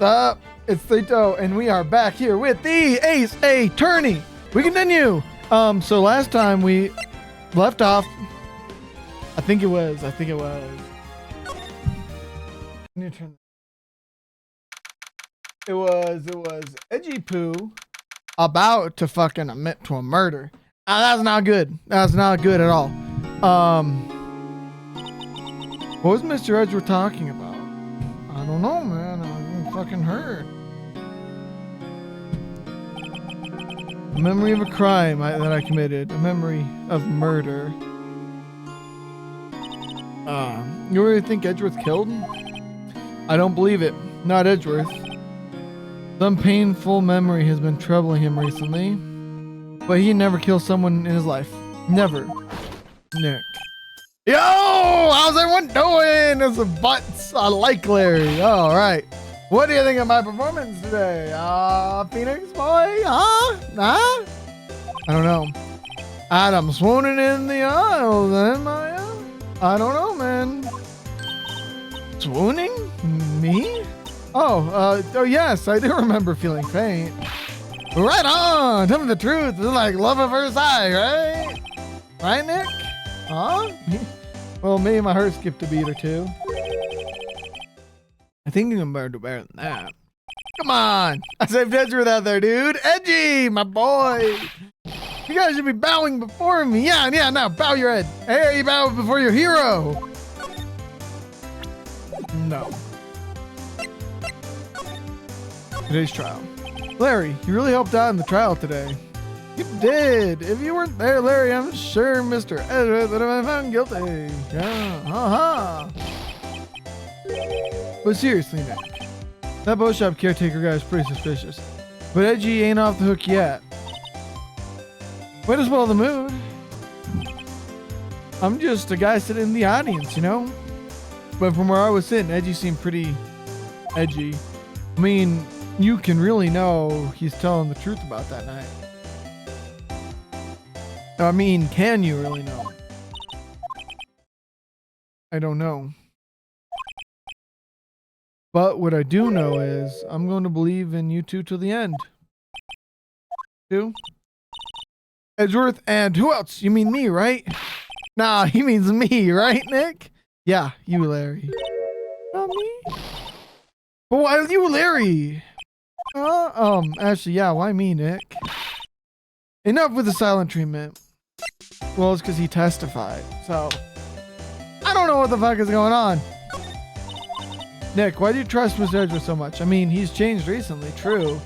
Up, it's Sato, and we are back here with the Ace Attorney. We continue. So last time we left off, I think it was. New turn. It was Edgy Poo about to fucking admit to a murder. That's not good. That's not good at all. What was Mr. Edgeworth talking about? I don't know, man. I fucking heard. A memory of a crime that I committed. A memory of murder. You really think Edgeworth killed him? I don't believe it. Not Edgeworth. Some painful memory has been troubling him recently. But he never killed someone in his life. Never. Nick. Yo! How's everyone doing? It's a butts. I like Larry. All right. What do you think of my performance today? Phoenix boy? Huh? I don't know. Adam swooning in the aisles. Am I? I don't know, man. Swooning? Me? Oh yes, I do remember feeling faint. Right on. Tell me the truth. It's like love at first sight, right? Right, Nick? Huh? Well, maybe my heart skipped a beat or two. I think you can do better than that. Come on. I saved Edgeworth out there, dude. Edgy, my boy. You guys should be bowing before me. Yeah, now bow your head. Hey, you bow before your hero. No. Today's trial. Larry, you really helped out in the trial today. You did. If you weren't there, Larry, I'm sure Mr. Edgeworth would have been found guilty. Yeah, But seriously, Nick, that bow shop caretaker guy is pretty suspicious. But Edgy ain't off the hook yet. Way to spoil the mood. I'm just a guy sitting in the audience, you know? But from where I was sitting, Edgy seemed pretty edgy. I mean, you can really know he's telling the truth about that night. I mean, can you really know? I don't know. But what I do know is I'm going to believe in you two till the end. Two? Edgeworth and who else? You mean me, right? Nah, he means me, right, Nick? Yeah, you, Larry. Not me? But why you, Larry? Actually, yeah, why me, Nick? Enough with the silent treatment. Well, it's because he testified, so I don't know what the fuck is going on. Nick, why do you trust Mr. Edgeworth so much? I mean, he's changed recently, true.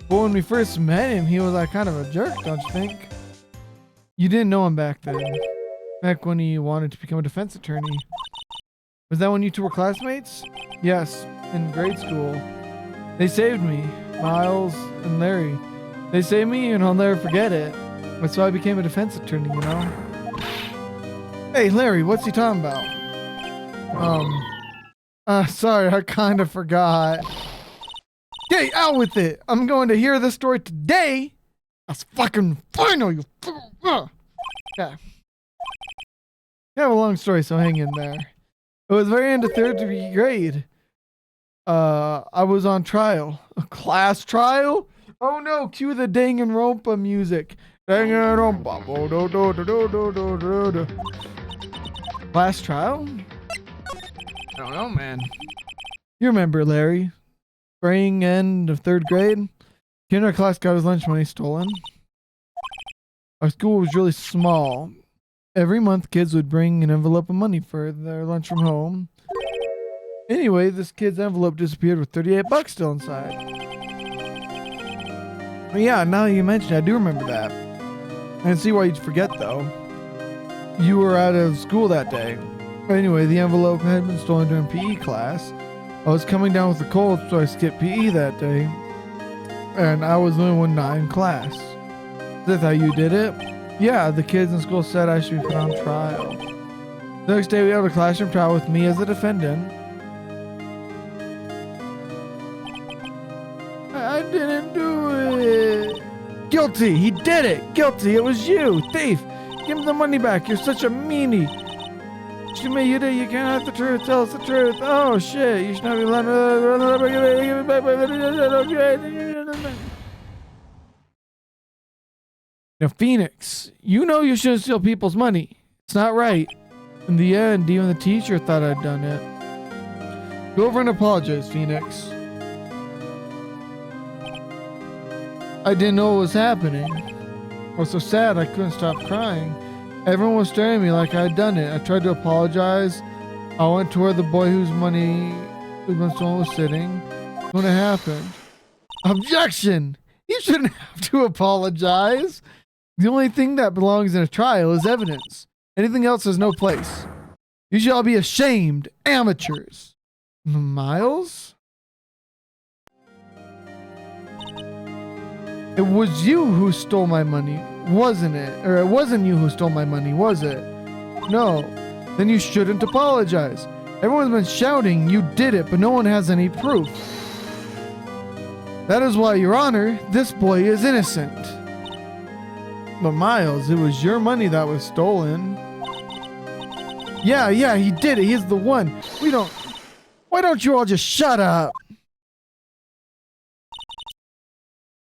But when we first met him, he was like kind of a jerk, don't you think? You didn't know him back then. Back when he wanted to become a defense attorney. Was that when you two were classmates? Yes, in grade school. They saved me, Miles and Larry. They saved me and I'll never forget it. That's why I became a defense attorney, you know? Hey, Larry, what's he talking about? Sorry, I kind of forgot. Get out with it! I'm going to hear this story today! That's fucking final, you fucking... Yeah. I have a long story, so hang in there. It was very end of third grade. I was on trial. A class trial? Oh no, cue the Danganronpa music. Danganronpa. Class trial? I don't know, man. You remember, Larry? Spring end of third grade? Kid in our class got his lunch money stolen. Our school was really small. Every month, kids would bring an envelope of money for their lunch from home. Anyway, this kid's envelope disappeared with $38 still inside. But yeah, now that you mention it, I do remember that. I can see why you'd forget, though. You were out of school that day. Anyway, the envelope had been stolen during PE class. I was coming down with a cold, so I skipped PE that day. And I was the only one not in class. Is that how you did it? Yeah, the kids in school said I should be put on trial. The next day we had a classroom trial with me as a defendant. I didn't do it. Guilty. He did it. Guilty. It was you. Thief. Give him the money back. You're such a meanie. Shima, you can't have the truth. Tell us the truth. Oh, shit. You should not be lying. Now, Phoenix, you know you shouldn't steal people's money. It's not right. In the end, even the teacher thought I'd done it. Go over and apologize, Phoenix. I didn't know what was happening. I was so sad I couldn't stop crying. Everyone was staring at me like I'd done it. I tried to apologize. I went to where the boy whose money who'd been stolen was sitting. When it happened. Objection! You shouldn't have to apologize. The only thing that belongs in a trial is evidence. Anything else has no place. You should all be ashamed. Amateurs. Miles? It was you who stole my money, wasn't it? Or it wasn't you who stole my money, was it? No. Then you shouldn't apologize. Everyone's been shouting you did it, but no one has any proof. That is why, Your Honor, this boy is innocent. But Miles, it was your money that was stolen. Yeah, he did it. He's the one. Why don't you all just shut up?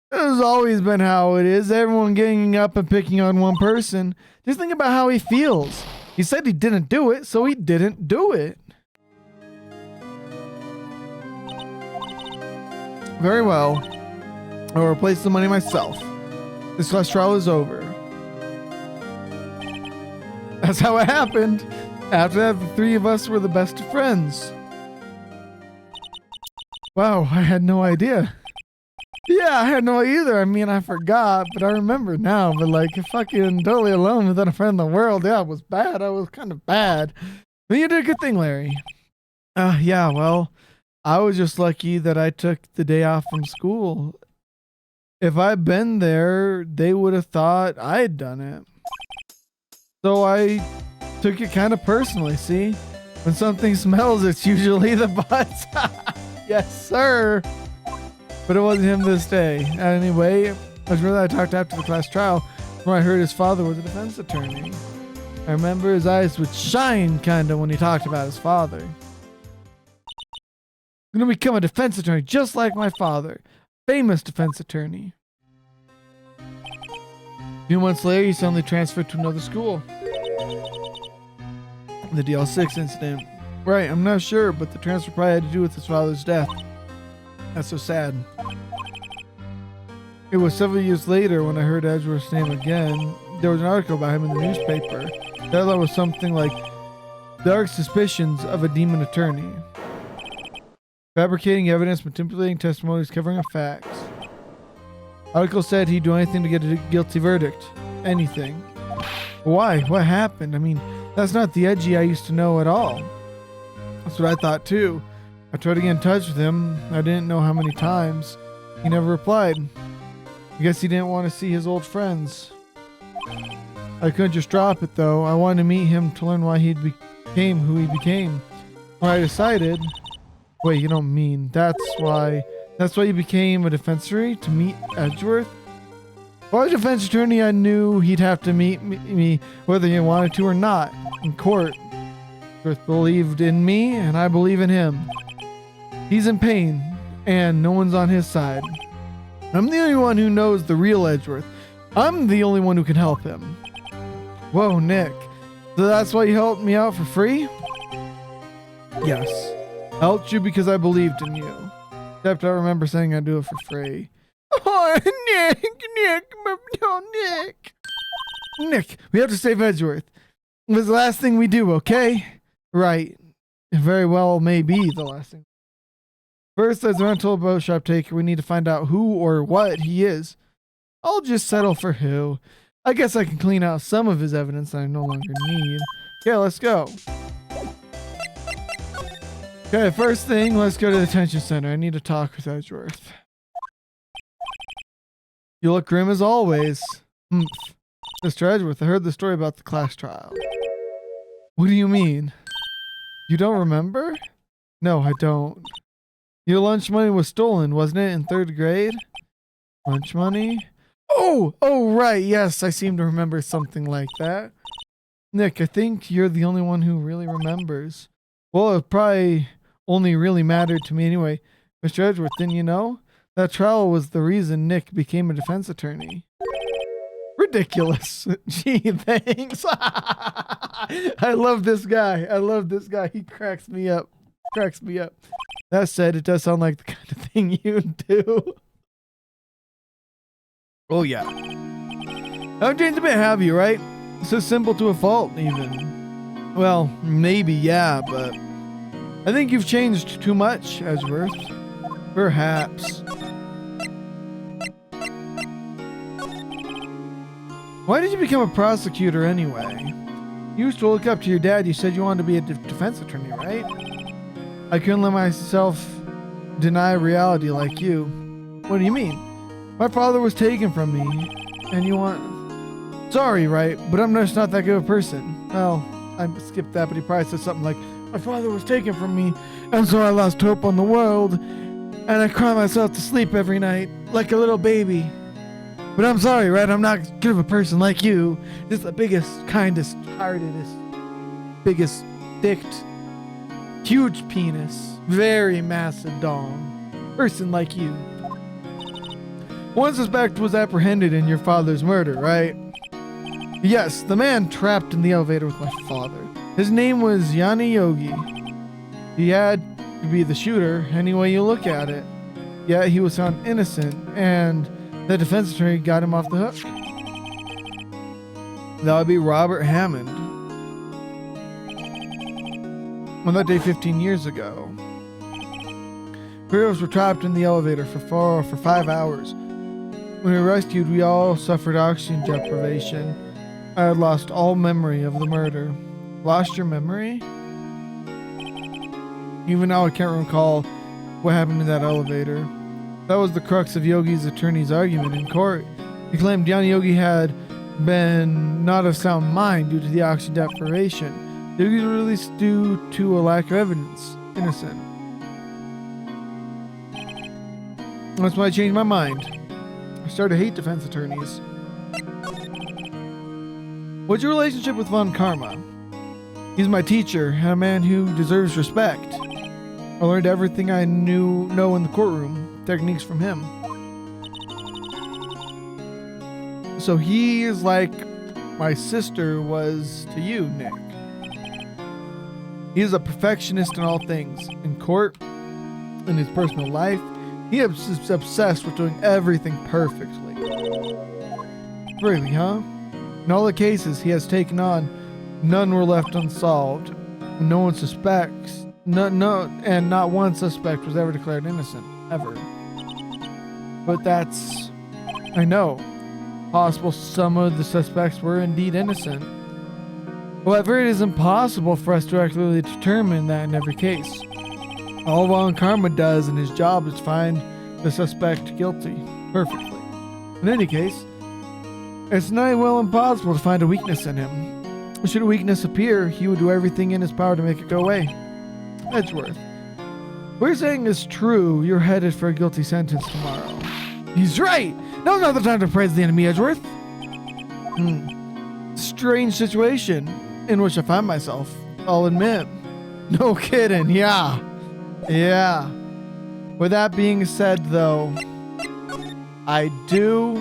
This has always been how it is. Everyone ganging up and picking on one person. Just think about how he feels. He said he didn't do it, so he didn't do it. Very well. I'll replace the money myself. This class trial is over. That's how it happened. After that, the three of us were the best of friends. Wow, I had no idea. Yeah, I had no either. I mean, I forgot, but I remember now. But like, fucking totally alone without a friend in the world. Yeah, it was bad. I was kind of bad. But you did a good thing, Larry. Yeah, well, I was just lucky that I took the day off from school. If I'd been there, they would have thought I had done it. So I took it kind of personally, see? When something smells, it's usually the butts. Yes, sir. But it wasn't him this day. Anyway, I was really I talked after the class trial where I heard his father was a defense attorney. I remember his eyes would shine kind of when he talked about his father. I'm going to become a defense attorney just like my father. Famous defense attorney. A few months later, he suddenly transferred to another school. The DL6 incident. Right, I'm not sure, but the transfer probably had to do with his father's death. That's so sad. It was several years later when I heard Edgeworth's name again. There was an article about him in the newspaper. The headline was something like, Dark Suspicions of a Demon Attorney. Fabricating evidence, manipulating testimonies, covering up facts. Article said he'd do anything to get a guilty verdict. Anything. Why? What happened? I mean, that's not the Edgy I used to know at all. That's what I thought too. I tried to get in touch with him. I didn't know how many times. He never replied. I guess he didn't want to see his old friends. I couldn't just drop it though. I wanted to meet him to learn why he became who he became. When I decided... Wait, you don't mean that's why you became a defense attorney? To meet Edgeworth? Well, as a defense attorney, I knew he'd have to meet me whether he wanted to or not. In court, Edgeworth believed in me, and I believe in him. He's in pain, and no one's on his side. I'm the only one who knows the real Edgeworth. I'm the only one who can help him. Whoa, Nick. So that's why you helped me out for free? Yes. I helped you because I believed in you. Except I remember saying I'd do it for free. Oh, Nick, no, Nick. Nick, we have to save Edgeworth. It was the last thing we do, okay? Right. Very well may be the last thing. First, as a rental boat shop taker, we need to find out who or what he is. I'll just settle for who. I guess I can clean out some of his evidence that I no longer need. Okay, let's go. Okay, first thing, let's go to the detention center. I need to talk with Edgeworth. You look grim as always. Mr. Edgeworth, I heard the story about the class trial. What do you mean? You don't remember? No, I don't. Your lunch money was stolen, wasn't it, in 3rd grade? Lunch money? Oh, right, yes, I seem to remember something like that. Nick, I think you're the only one who really remembers. Well, it probably only really mattered to me anyway. Mr. Edgeworth, didn't you know? That trial was the reason Nick became a defense attorney. Ridiculous. Gee, thanks. I love this guy. I love this guy. He cracks me up. Cracks me up. That said, it does sound like the kind of thing you do. Oh, yeah. I've changed a bit, have you, right? So simple to a fault, even. Well, maybe, yeah, but I think you've changed too much, Edgeworth. Perhaps. Why did you become a prosecutor anyway? You used to look up to your dad. You said you wanted to be a defense attorney, right? I couldn't let myself deny reality like you. What do you mean? My father was taken from me, and you want... Sorry, Wright, but I'm just not that good of a person. Well, I skipped that, but he probably said something like, my father was taken from me, and so I lost hope on the world, and I cry myself to sleep every night, like a little baby. But I'm sorry, Wright, I'm not good of a person like you. Just the biggest, kindest, heartedest, biggest, dicked, huge penis, very massive dong person like you. One suspect was apprehended in your father's murder, right? Yes, the man trapped in the elevator with my father. His name was Yanni Yogi. He had to be the shooter any way you look at it. Yet he was found innocent, and the defense attorney got him off the hook. That would be Robert Hammond. On that day 15 years ago, three of us were trapped in the elevator for 5 hours. When we were rescued, we all suffered oxygen deprivation. I had lost all memory of the murder. Lost your memory? Even now I can't recall what happened in that elevator. That was the crux of Yogi's attorney's argument in court. He claimed Yanni Yogi had been not of sound mind due to the oxygen deprivation. Yogi was released due to a lack of evidence. Innocent. That's why I changed my mind. I started to hate defense attorneys. What's your relationship with Von Karma? He's my teacher and a man who deserves respect. I learned everything I know in the courtroom, techniques from him. So he is like my sister was to you, Nick. He is a perfectionist in all things. In court, in his personal life, he is obsessed with doing everything perfectly. Really, huh? In all the cases he has taken on, none were left unsolved. No one suspects. And not one suspect was ever declared innocent. Ever. But that's... I know. Possible some of the suspects were indeed innocent. However, it is impossible for us to accurately determine that in every case. All Von Karma does in his job is find the suspect guilty. Perfectly. In any case, it's nigh well impossible to find a weakness in him. Should a weakness appear, he would do everything in his power to make it go away. Edgeworth. What you're saying is true. You're headed for a guilty sentence tomorrow. He's right! Now's not the time to praise the enemy, Edgeworth. Strange situation in which I find myself, I'll admit. No kidding, yeah. Yeah. With that being said, though, I do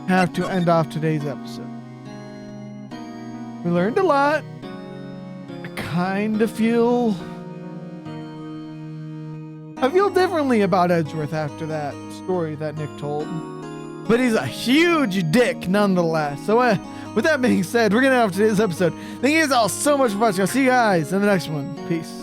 have to end off today's episode. We learned a lot. I kind of feel differently about Edgeworth after that story that Nick told. But he's a huge dick nonetheless. So with that being said, we're going to end off today's episode. Thank you guys all so much for watching. I'll see you guys in the next one. Peace.